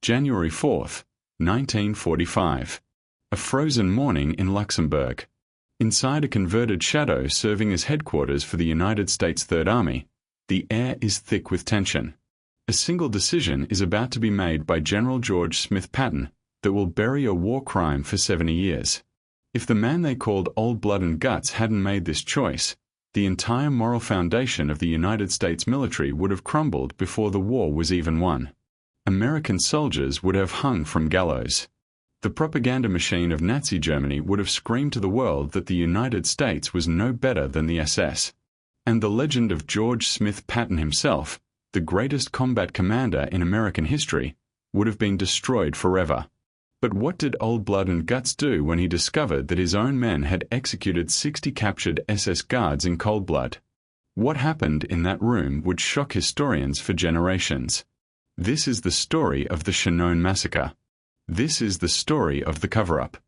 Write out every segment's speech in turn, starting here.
January 4, 1945. A frozen morning in Luxembourg. Inside a converted shadow serving as headquarters for the United States Third Army, the air is thick with tension. A single decision is about to be made by General George Smith Patton that will bury a war crime for 70 years. If the man they called Old Blood and Guts hadn't made this choice, the entire moral foundation of the United States military would have crumbled before the war was even won. American soldiers would have hung from gallows. The propaganda machine of Nazi Germany would have screamed to the world that the United States was no better than the SS. And the legend of George Smith Patton himself, the greatest combat commander in American history, would have been destroyed forever. But what did Old Blood and Guts do when he discovered that his own men had executed 60 captured SS guards in cold blood? What happened in that room would shock historians for generations. This is the story of the Chenogne Massacre. This is the story of the cover-up.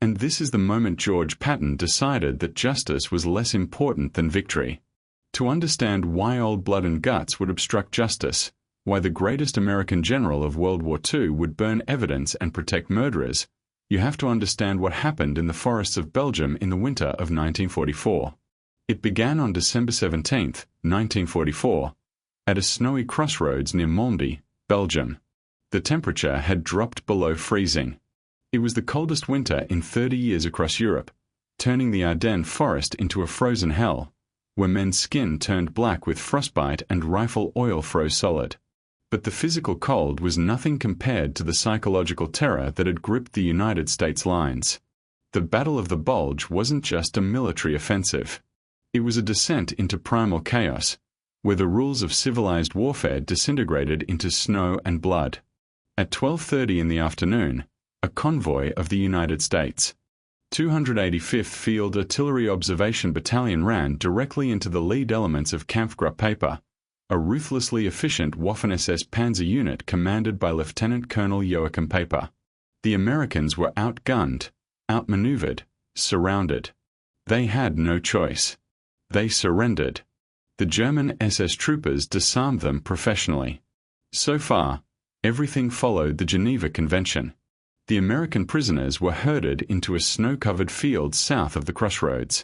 And this is the moment George Patton decided that justice was less important than victory. To understand why Old Blood and Guts would obstruct justice, why the greatest American general of World War II would burn evidence and protect murderers, you have to understand what happened in the forests of Belgium in the winter of 1944. It began on December 17, 1944, at a snowy crossroads near Malmedy, Belgium. The temperature had dropped below freezing. It was the coldest winter in 30 years across Europe, turning the Ardennes forest into a frozen hell, where men's skin turned black with frostbite and rifle oil froze solid. But the physical cold was nothing compared to the psychological terror that had gripped the United States lines. The Battle of the Bulge wasn't just a military offensive. It was a descent into primal chaos, where the rules of civilized warfare disintegrated into snow and blood. At 12:30 in the afternoon, a convoy of the United States 285th Field Artillery Observation Battalion ran directly into the lead elements of Kampfgruppe, a ruthlessly efficient Waffen-SS Panzer unit commanded by Lieutenant Colonel Joachim Paper. The Americans were outgunned, outmaneuvered, surrounded. They had no choice. They surrendered. The German SS troopers disarmed them professionally. So far, everything followed the Geneva Convention. The American prisoners were herded into a snow-covered field south of the crossroads.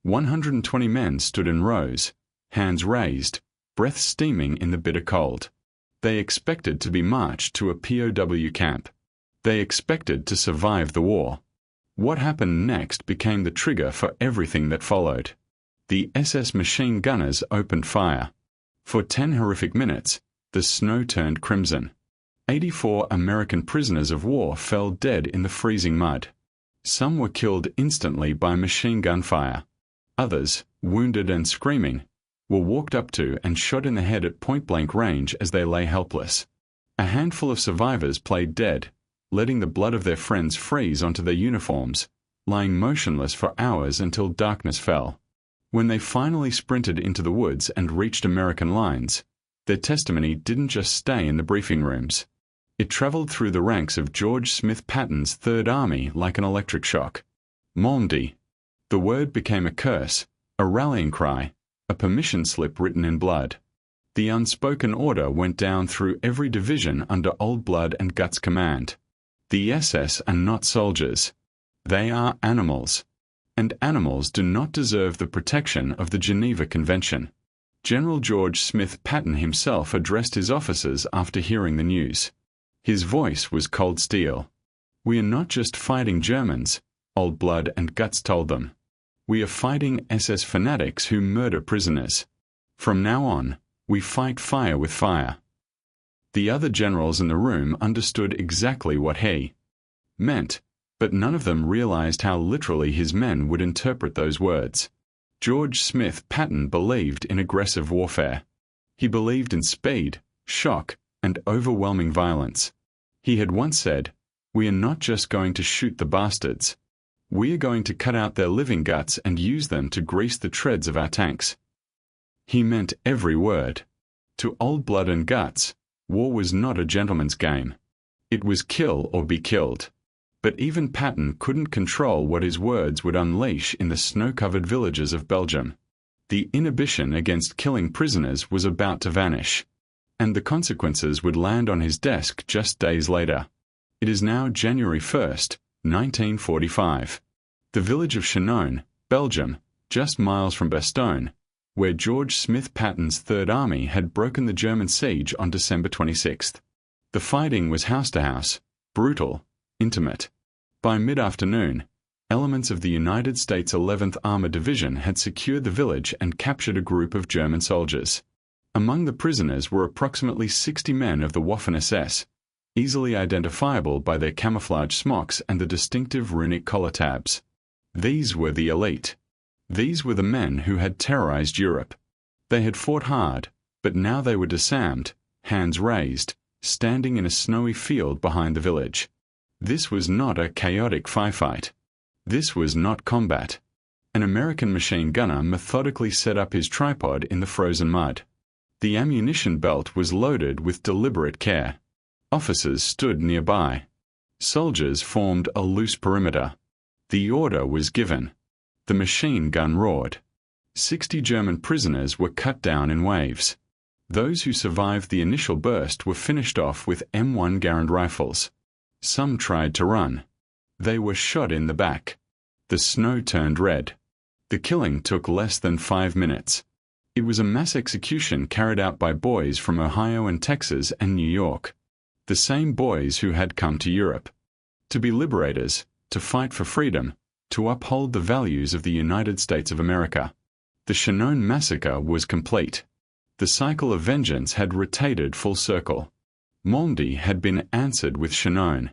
120 men stood in rows, hands raised, breath steaming in the bitter cold. They expected to be marched to a POW camp. They expected to survive the war. What happened next became the trigger for everything that followed. The SS machine gunners opened fire. For 10 horrific minutes, the snow turned crimson. 84 American prisoners of war fell dead in the freezing mud. Some were killed instantly by machine gun fire. Others, wounded and screaming, were walked up to and shot in the head at point-blank range as they lay helpless. A handful of survivors played dead, letting the blood of their friends freeze onto their uniforms, lying motionless for hours until darkness fell. When they finally sprinted into the woods and reached American lines, their testimony didn't just stay in the briefing rooms. It traveled through the ranks of George Smith Patton's Third Army like an electric shock. Malmedy. The word became a curse, a rallying cry, a permission slip written in blood. The unspoken order went down through every division under Old Blood and Guts command. The SS are not soldiers. They are animals. And animals do not deserve the protection of the Geneva Convention. General George Smith Patton himself addressed his officers after hearing the news. His voice was cold steel. "We are not just fighting Germans," Old Blood and Guts told them. "We are fighting SS fanatics who murder prisoners. From now on, we fight fire with fire." The other generals in the room understood exactly what he meant, but none of them realized how literally his men would interpret those words. George Smith Patton believed in aggressive warfare. He believed in speed, shock, and overwhelming violence. He had once said, "We are not just going to shoot the bastards. We are going to cut out their living guts and use them to grease the treads of our tanks." He meant every word. To Old Blood and Guts, war was not a gentleman's game. It was kill or be killed. But even Patton couldn't control what his words would unleash in the snow-covered villages of Belgium. The inhibition against killing prisoners was about to vanish. and the consequences would land on his desk just days later. It is now January 1st, 1945. The village of Chenogne, Belgium, just miles from Bastogne, where George Smith Patton's Third Army had broken the German siege on December 26th. The fighting was house to house, brutal, intimate. By mid-afternoon, elements of the United States 11th Armored Division had secured the village and captured a group of German soldiers. Among the prisoners were approximately 60 men of the Waffen-SS, easily identifiable by their camouflage smocks and the distinctive runic collar tabs. These were the elite. These were the men who had terrorized Europe. They had fought hard, but now they were disarmed, hands raised, standing in a snowy field behind the village. This was not a chaotic firefight. This was not combat. An American machine gunner methodically set up his tripod in the frozen mud. The ammunition belt was loaded with deliberate care. Officers stood nearby. Soldiers formed a loose perimeter. The order was given. The machine gun roared. 60 German prisoners were cut down in waves. Those who survived the initial burst were finished off with M1 Garand rifles. Some tried to run. They were shot in the back. The snow turned red. The killing took less than 5 minutes. It was a mass execution carried out by boys from Ohio and Texas and New York. The same boys who had come to Europe. To be liberators, to fight for freedom, to uphold the values of the United States of America. The Chenogne Massacre was complete. The cycle of vengeance had rotated full circle. Malmedy had been answered with Chenogne.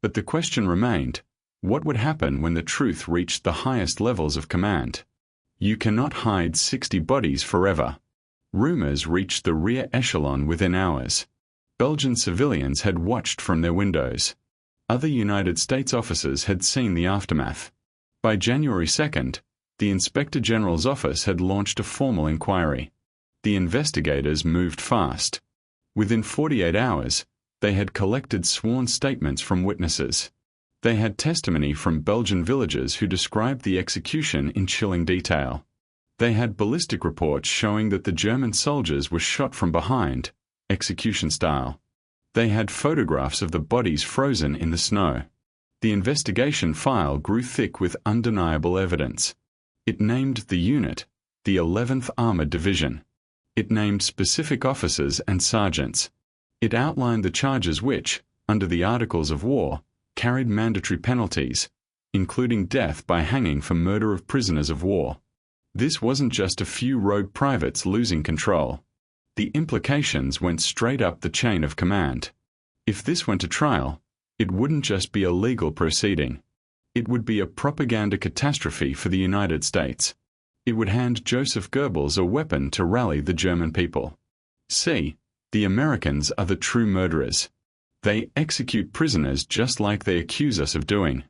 But the question remained, what would happen when the truth reached the highest levels of command? You cannot hide 60 bodies forever. Rumors reached the rear echelon within hours. Belgian civilians had watched from their windows. Other United States officers had seen the aftermath. By January 2nd, the Inspector General's office had launched a formal inquiry. The investigators moved fast. Within 48 hours, they had collected sworn statements from witnesses. They had testimony from Belgian villagers who described the execution in chilling detail. They had ballistic reports showing that the German soldiers were shot from behind, execution style. They had photographs of the bodies frozen in the snow. The investigation file grew thick with undeniable evidence. It named the unit, the 11th Armored Division. It named specific officers and sergeants. It outlined the charges which, under the Articles of War, carried mandatory penalties, including death by hanging for murder of prisoners of war. This wasn't just a few rogue privates losing control. The implications went straight up the chain of command. If this went to trial, it wouldn't just be a legal proceeding. It would be a propaganda catastrophe for the United States. It would hand Joseph Goebbels a weapon to rally the German people. See, the Americans are the true murderers. They execute prisoners just like they accuse us of doing.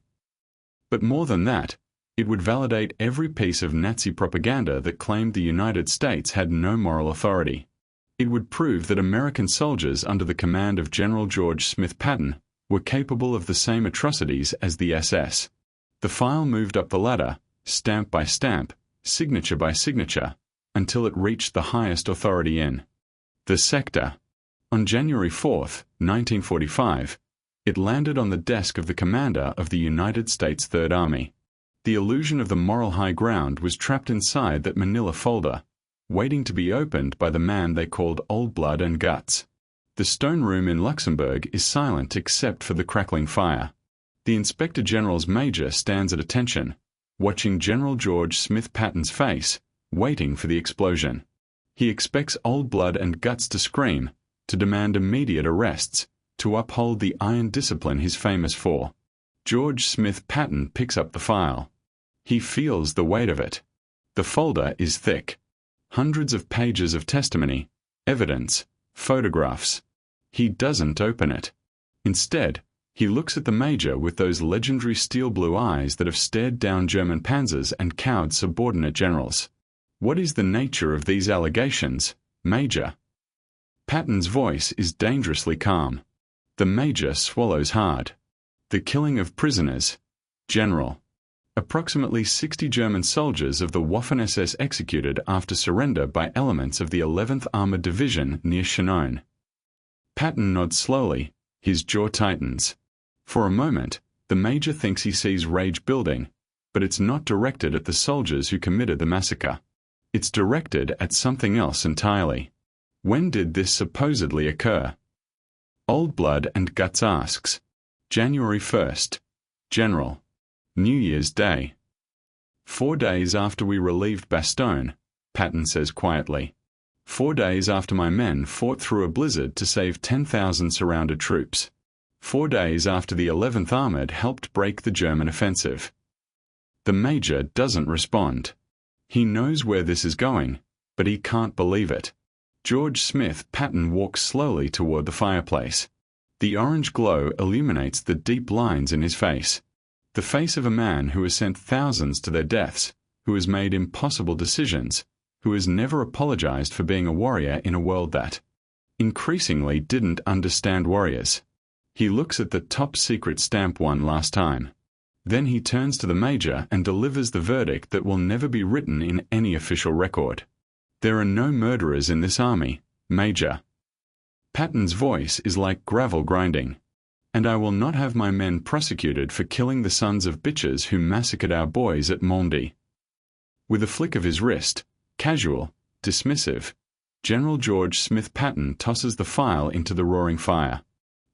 But more than that, it would validate every piece of Nazi propaganda that claimed the United States had no moral authority. It would prove that American soldiers under the command of General George Smith Patton were capable of the same atrocities as the SS. The file moved up the ladder, stamp by stamp, signature by signature, until it reached the highest authority in the sector. On January 4, 1945, it landed on the desk of the commander of the United States Third Army. The illusion of the moral high ground was trapped inside that manila folder, waiting to be opened by the man they called Old Blood and Guts. The stone room in Luxembourg is silent except for the crackling fire. The Inspector General's major stands at attention, watching General George Smith Patton's face, waiting for the explosion. He expects Old Blood and Guts to scream, to demand immediate arrests, to uphold the iron discipline he's famous for. George Smith Patton picks up the file. He feels the weight of it. The folder is thick. Hundreds of pages of testimony, evidence, photographs. He doesn't open it. Instead, he looks at the major with those legendary steel blue eyes that have stared down German panzers and cowed subordinate generals. What is the nature of these allegations, Major? Patton's voice is dangerously calm. The major swallows hard. The killing of prisoners. General. Approximately 60 German soldiers of the Waffen-SS executed after surrender by elements of the 11th Armored Division near Chenogne. Patton nods slowly, his jaw tightens. For a moment, the Major thinks he sees rage building, but it's not directed at the soldiers who committed the massacre. It's directed at something else entirely. When did this supposedly occur? Old Blood and Guts asks. January 1st. General. New Year's Day. 4 days after we relieved Bastogne, Patton says quietly. 4 days after my men fought through a blizzard to save 10,000 surrounded troops. 4 days after the 11th Armored helped break the German offensive. The Major doesn't respond. He knows where this is going, but he can't believe it. George Smith Patton walks slowly toward the fireplace. The orange glow illuminates the deep lines in his face. The face of a man who has sent thousands to their deaths, who has made impossible decisions, who has never apologized for being a warrior in a world that increasingly didn't understand warriors. He looks at the top secret stamp one last time. Then he turns to the Major and delivers the verdict that will never be written in any official record. There are no murderers in this army, Major. Patton's voice is like gravel grinding. And I will not have my men prosecuted for killing the sons of bitches who massacred our boys at Malmedy. With a flick of his wrist, casual, dismissive, General George Smith Patton tosses the file into the roaring fire.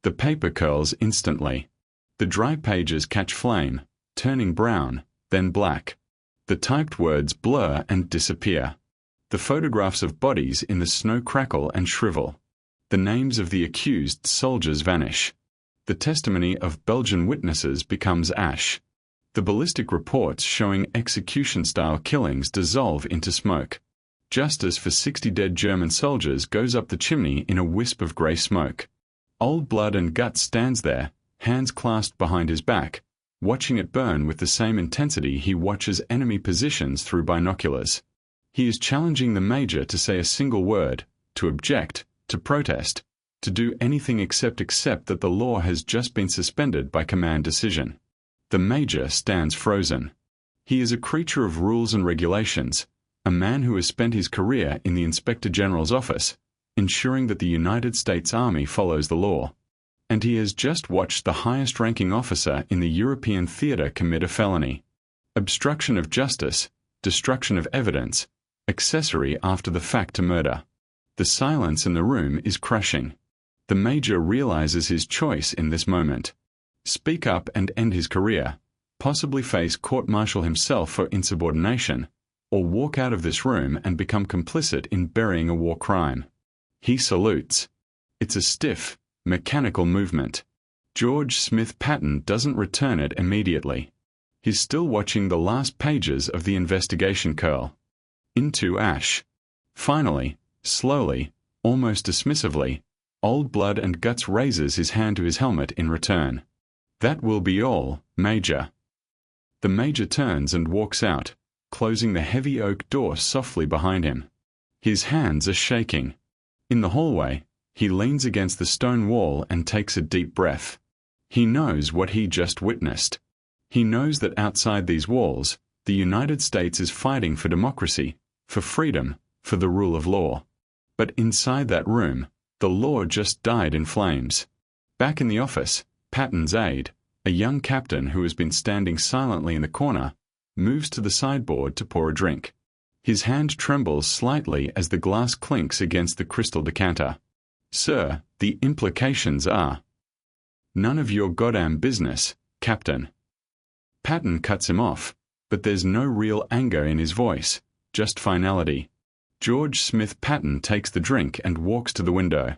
The paper curls instantly. The dry pages catch flame, turning brown, then black. The typed words blur and disappear. The photographs of bodies in the snow crackle and shrivel. The names of the accused soldiers vanish. The testimony of Belgian witnesses becomes ash. The ballistic reports showing execution-style killings dissolve into smoke. Justice for 60 dead German soldiers goes up the chimney in a wisp of grey smoke. Old Blood and Guts stands there, hands clasped behind his back, watching it burn with the same intensity he watches enemy positions through binoculars. He is challenging the Major to say a single word, to object, to protest, to do anything except that the law has just been suspended by command decision. The Major stands frozen. He is a creature of rules and regulations, a man who has spent his career in the Inspector General's office, ensuring that the United States Army follows the law. And he has just watched the highest-ranking officer in the European theater commit a felony. Obstruction of justice, destruction of evidence, accessory after the fact to murder. The silence in the room is crushing. The Major realizes his choice in this moment. Speak up and end his career, possibly face court-martial himself for insubordination, or walk out of this room and become complicit in burying a war crime. He salutes. It's a stiff, mechanical movement. George Smith Patton doesn't return it immediately. He's still watching the last pages of the investigation curl. Into ash. Finally, slowly, almost dismissively, Old Blood and Guts raises his hand to his helmet in return. That will be all, Major. The Major turns and walks out, closing the heavy oak door softly behind him. His hands are shaking. In the hallway, he leans against the stone wall and takes a deep breath. He knows what he just witnessed. He knows that outside these walls, the United States is fighting for democracy, for freedom, for the rule of law. But inside that room, the law just died in flames. Back in the office, Patton's aide, a young captain who has been standing silently in the corner, moves to the sideboard to pour a drink. His hand trembles slightly as the glass clinks against the crystal decanter. Sir, the implications are... None of your goddamn business, Captain. Patton cuts him off, but there's no real anger in his voice, just finality. George Smith Patton takes the drink and walks to the window.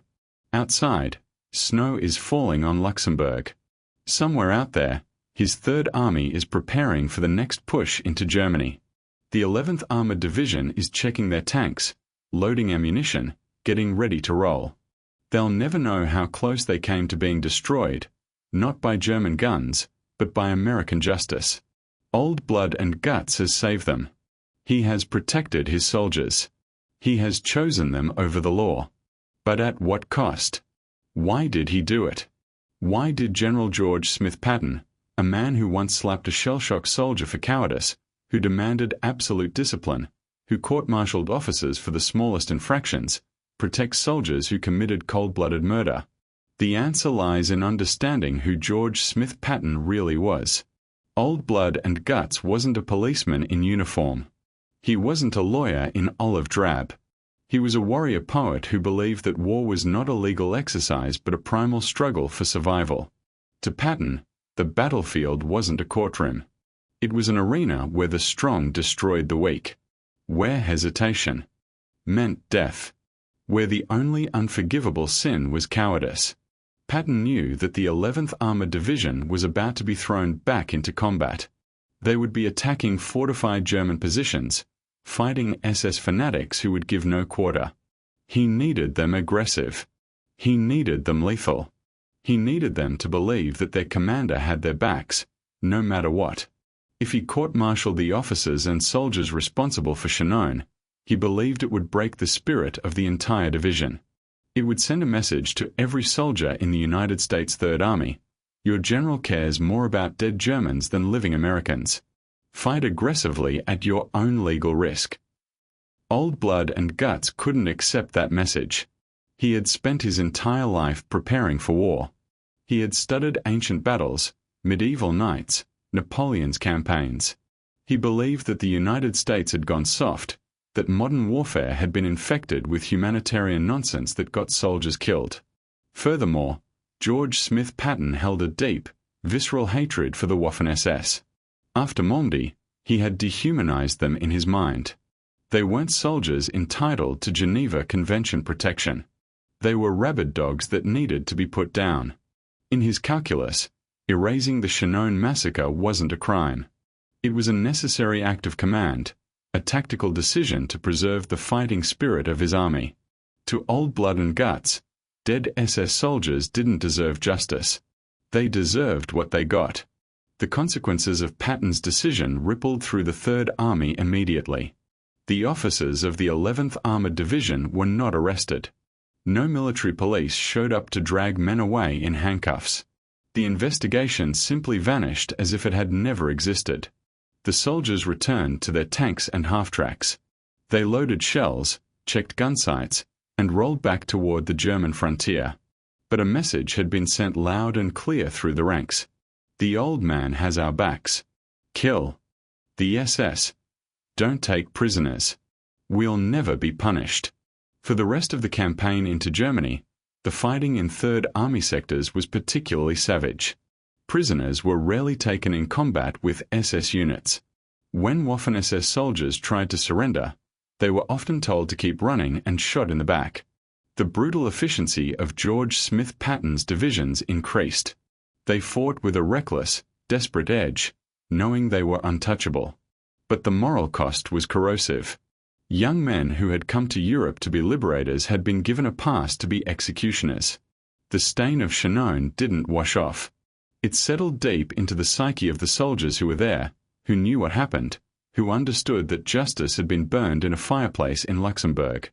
Outside, snow is falling on Luxembourg. Somewhere out there, his Third Army is preparing for the next push into Germany. The 11th Armored Division is checking their tanks, loading ammunition, getting ready to roll. They'll never know how close they came to being destroyed, not by German guns, but by American justice. Old Blood and Guts has saved them. He has protected his soldiers. He has chosen them over the law. But at what cost? Why did he do it? Why did General George Smith Patton, a man who once slapped a shell-shocked soldier for cowardice, who demanded absolute discipline, who court-martialed officers for the smallest infractions, protect soldiers who committed cold-blooded murder, The answer lies in understanding who George Smith Patton really was. Old Blood and Guts wasn't a policeman in uniform. He wasn't a lawyer in olive drab. He was a warrior poet who believed that war was not a legal exercise but a primal struggle for survival. To Patton, the battlefield wasn't a courtroom. It was an arena where the strong destroyed the weak, where hesitation meant death, where the only unforgivable sin was cowardice. Patton knew that the 11th Armored Division was about to be thrown back into combat. They would be attacking fortified German positions, fighting SS fanatics who would give no quarter. He needed them aggressive. He needed them lethal. He needed them to believe that their commander had their backs, no matter what. If he court-martialed the officers and soldiers responsible for Chenogne, he believed it would break the spirit of the entire division. It would send a message to every soldier in the United States Third Army: your general cares more about dead Germans than living Americans. Fight aggressively at your own legal risk. Old Blood and Guts couldn't accept that message. He had spent his entire life preparing for war. He had studied ancient battles, medieval knights, Napoleon's campaigns. He believed that the United States had gone soft, that modern warfare had been infected with humanitarian nonsense that got soldiers killed. Furthermore, George Smith Patton held a deep, visceral hatred for the Waffen-SS. After Malmedy, he had dehumanized them in his mind. They weren't soldiers entitled to Geneva Convention protection. They were rabid dogs that needed to be put down. In his calculus, erasing the Chenogne Massacre wasn't a crime. It was a necessary act of command, a tactical decision to preserve the fighting spirit of his army. To Old Blood and Guts, dead SS soldiers didn't deserve justice. They deserved what they got. The consequences of Patton's decision rippled through the Third Army immediately. The officers of the 11th Armored Division were not arrested. No military police showed up to drag men away in handcuffs. The investigation simply vanished as if it had never existed. The soldiers returned to their tanks and half-tracks. They loaded shells, checked gun sights, and rolled back toward the German frontier. But a message had been sent loud and clear through the ranks. The old man has our backs. Kill the SS. Don't take prisoners. We'll never be punished. For the rest of the campaign into Germany, the fighting in Third Army sectors was particularly savage. Prisoners were rarely taken in combat with SS units. When Waffen-SS soldiers tried to surrender, they were often told to keep running and shot in the back. The brutal efficiency of George Smith Patton's divisions increased. They fought with a reckless, desperate edge, knowing they were untouchable. But the moral cost was corrosive. Young men who had come to Europe to be liberators had been given a pass to be executioners. The stain of Chenogne didn't wash off. It settled deep into the psyche of the soldiers who were there, who knew what happened, who understood that justice had been burned in a fireplace in Luxembourg.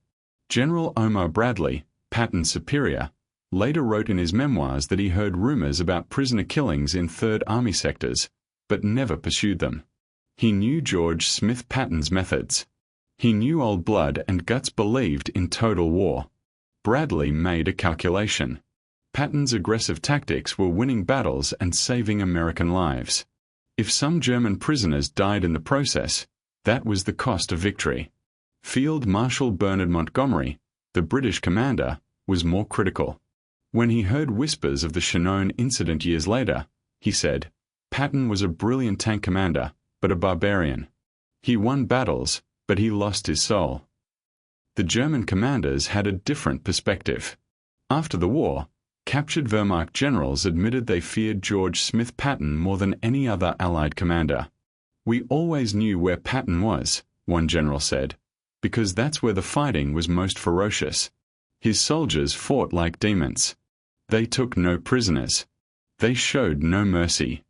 General Omar Bradley, Patton's superior, later wrote in his memoirs that he heard rumors about prisoner killings in Third Army sectors, but never pursued them. He knew George Smith Patton's methods. He knew Old Blood and Guts believed in total war. Bradley made a calculation. Patton's aggressive tactics were winning battles and saving American lives. If some German prisoners died in the process, that was the cost of victory. Field Marshal Bernard Montgomery, the British commander, was more critical. When he heard whispers of the Chenogne incident years later, he said, "Patton was a brilliant tank commander, but a barbarian. He won battles, but he lost his soul." The German commanders had a different perspective. After the war, captured Wehrmacht generals admitted they feared George Smith Patton more than any other Allied commander. "We always knew where Patton was," one general said, "because that's where the fighting was most ferocious. His soldiers fought like demons. They took no prisoners. They showed no mercy."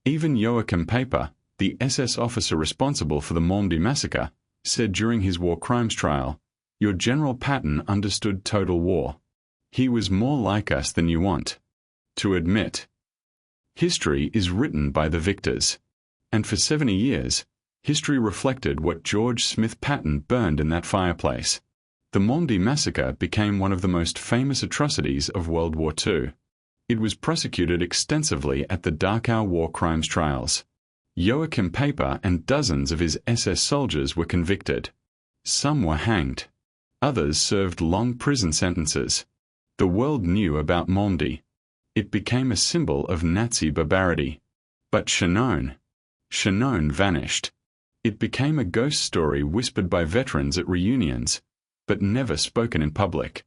Even Joachim Paper, the SS officer responsible for the Malmedy Massacre, said during his war crimes trial, "Your General Patton understood total war. He was more like us than you want to admit." History is written by the victors. And for 70 years, history reflected what George Smith Patton burned in that fireplace. The Malmedy Massacre became one of the most famous atrocities of World War II. It was prosecuted extensively at the Dachau war crimes trials. Joachim Paper and dozens of his SS soldiers were convicted. Some were hanged. Others served long prison sentences. The world knew about Malmedy. It became a symbol of Nazi barbarity. But Chenogne vanished. It became a ghost story whispered by veterans at reunions, but never spoken in public.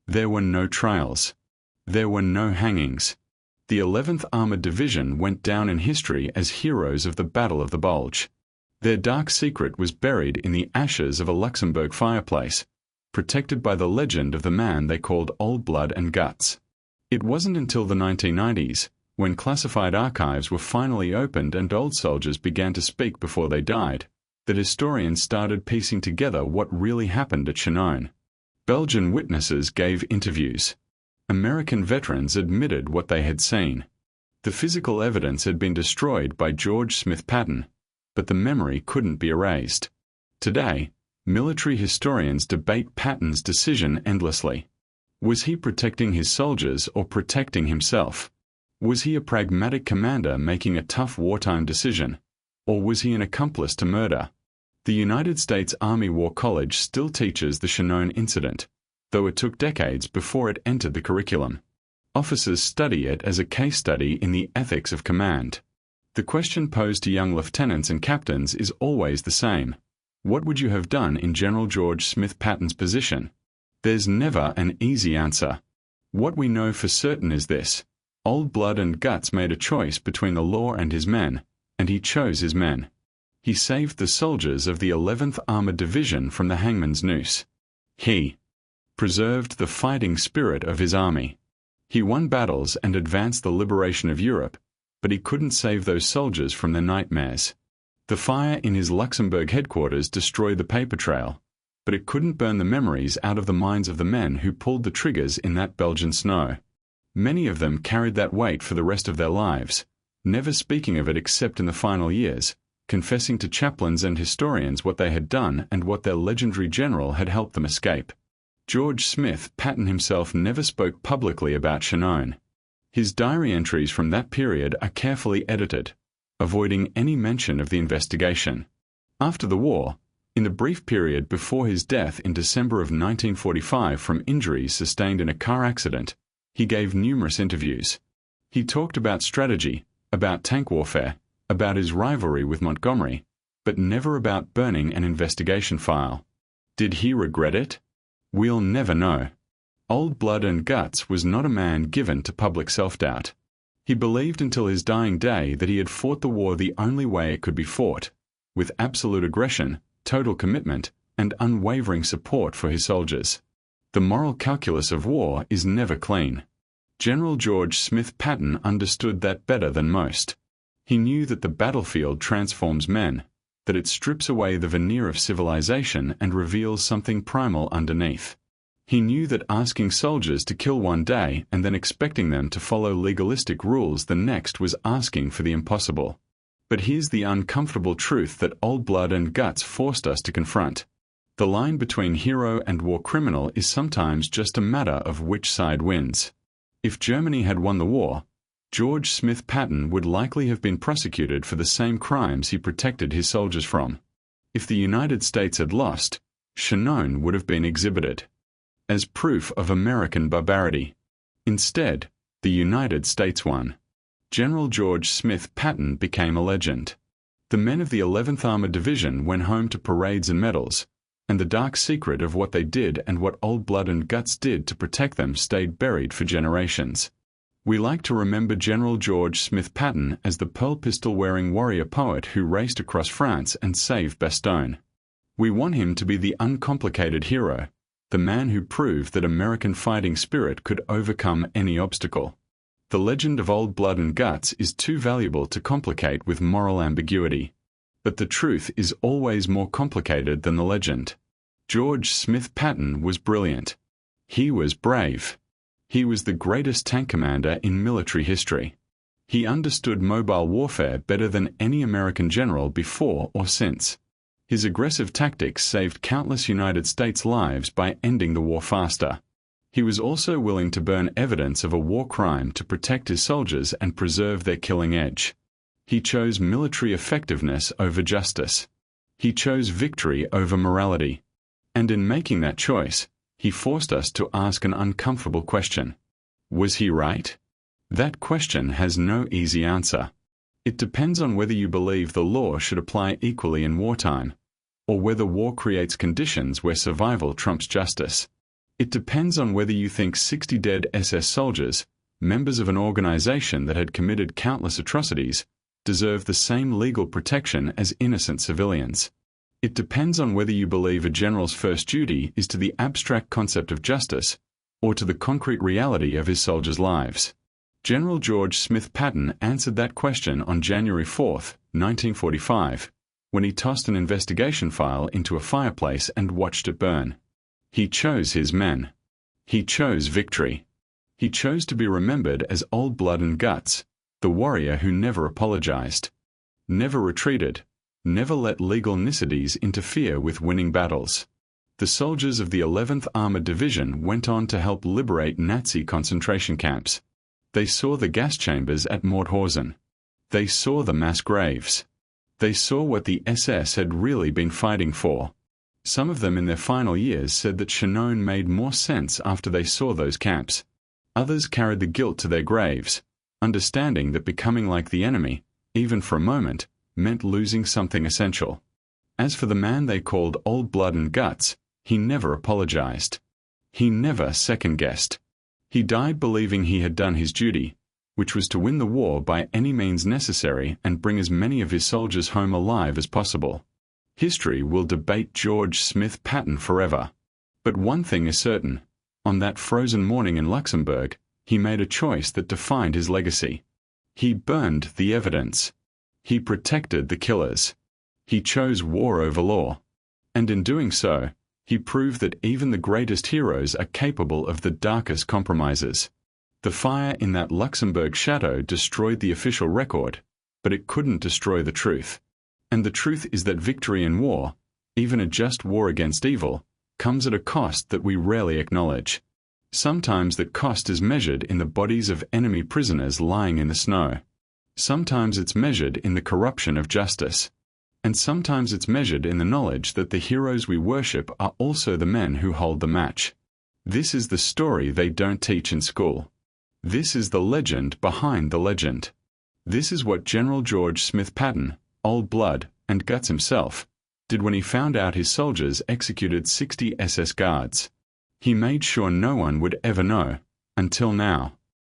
There were no trials. There were no hangings. The 11th Armored Division went down in history as heroes of the Battle of the Bulge. Their dark secret was buried in the ashes of a Luxembourg fireplace, protected by the legend of the man they called Old Blood and Guts. It wasn't until the 1990s, when classified archives were finally opened and old soldiers began to speak before they died, that historians started piecing together what really happened at Chenogne. Belgian witnesses gave interviews. American veterans admitted what they had seen. The physical evidence had been destroyed by George Smith Patton, but the memory couldn't be erased. Today, military historians debate Patton's decision endlessly. Was he protecting his soldiers or protecting himself? Was he a pragmatic commander making a tough wartime decision? Or was he an accomplice to murder? The United States Army War College still teaches the Chenogne incident, though it took decades before it entered the curriculum. Officers study it as a case study in the ethics of command. The question posed to young lieutenants and captains is always the same. What would you have done in General George Smith Patton's position? There's never an easy answer. What we know for certain is this: Old Blood and Guts made a choice between the law and his men, and he chose his men. He saved the soldiers of the 11th Armored Division from the hangman's noose. He preserved the fighting spirit of his army. He won battles and advanced the liberation of Europe, but he couldn't save those soldiers from their nightmares. The fire in his Luxembourg headquarters destroyed the paper trail, but it couldn't burn the memories out of the minds of the men who pulled the triggers in that Belgian snow. Many of them carried that weight for the rest of their lives, never speaking of it except in the final years, confessing to chaplains and historians what they had done and what their legendary general had helped them escape. George Smith Patton himself never spoke publicly about Chenogne. His diary entries from that period are carefully edited, avoiding any mention of the investigation. After the war, in the brief period before his death in December of 1945 from injuries sustained in a car accident, he gave numerous interviews. He talked about strategy, about tank warfare, about his rivalry with Montgomery, but never about burning an investigation file. Did he regret it? We'll never know. Old Blood and Guts was not a man given to public self-doubt. He believed until his dying day that he had fought the war the only way it could be fought, with absolute aggression, total commitment, and unwavering support for his soldiers. The moral calculus of war is never clean. General George Smith Patton understood that better than most. He knew that the battlefield transforms men, that it strips away the veneer of civilization and reveals something primal underneath. He knew that asking soldiers to kill one day and then expecting them to follow legalistic rules the next was asking for the impossible. But here's the uncomfortable truth that Old Blood and Guts forced us to confront. The line between hero and war criminal is sometimes just a matter of which side wins. If Germany had won the war, George Smith Patton would likely have been prosecuted for the same crimes he protected his soldiers from. If the United States had lost, Chenogne would have been exhibited as proof of American barbarity. Instead, the United States won. General George Smith Patton became a legend. The men of the 11th Armored Division went home to parades and medals, and the dark secret of what they did and what Old Blood and Guts did to protect them stayed buried for generations. We like to remember General George Smith Patton as the pearl pistol-wearing warrior poet who raced across France and saved Bastogne. We want him to be the uncomplicated hero, the man who proved that American fighting spirit could overcome any obstacle. The legend of Old Blood and Guts is too valuable to complicate with moral ambiguity. But the truth is always more complicated than the legend. George Smith Patton was brilliant. He was brave. He was the greatest tank commander in military history. He understood mobile warfare better than any American general before or since. His aggressive tactics saved countless United States lives by ending the war faster. He was also willing to burn evidence of a war crime to protect his soldiers and preserve their killing edge. He chose military effectiveness over justice. He chose victory over morality. And in making that choice, he forced us to ask an uncomfortable question. Was he right? That question has no easy answer. It depends on whether you believe the law should apply equally in wartime, or whether war creates conditions where survival trumps justice. It depends on whether you think 60 dead SS soldiers, members of an organization that had committed countless atrocities, deserve the same legal protection as innocent civilians. It depends on whether you believe a general's first duty is to the abstract concept of justice, or to the concrete reality of his soldiers' lives. General George Smith Patton answered that question on January 4, 1945, when he tossed an investigation file into a fireplace and watched it burn. He chose his men. He chose victory. He chose to be remembered as old blood and guts, the warrior who never apologized, never retreated, never let legal niceties interfere with winning battles. The soldiers of the 11th Armored Division went on to help liberate Nazi concentration camps. They saw the gas chambers at Mauthausen. They saw the mass graves. They saw what the SS had really been fighting for. Some of them in their final years said that Chenogne made more sense after they saw those camps. Others carried the guilt to their graves, understanding that becoming like the enemy, even for a moment, meant losing something essential. As for the man they called old blood and guts, he never apologized. He never second-guessed. He died believing he had done his duty, which was to win the war by any means necessary and bring as many of his soldiers home alive as possible. History will debate George Smith Patton forever. But one thing is certain. On that frozen morning in Luxembourg, he made a choice that defined his legacy. He burned the evidence. He protected the killers. He chose war over law. And in doing so, he proved that even the greatest heroes are capable of the darkest compromises. The fire in that Luxembourg chateau destroyed the official record, but it couldn't destroy the truth. And the truth is that victory in war, even a just war against evil, comes at a cost that we rarely acknowledge. Sometimes that cost is measured in the bodies of enemy prisoners lying in the snow. Sometimes it's measured in the corruption of justice. And sometimes it's measured in the knowledge that the heroes we worship are also the men who hold the match. This is the story they don't teach in school. This is the legend behind the legend. This is what General George Smith Patton, old blood and guts himself, did when he found out his soldiers executed 60 SS guards. He made sure no one would ever know, until now.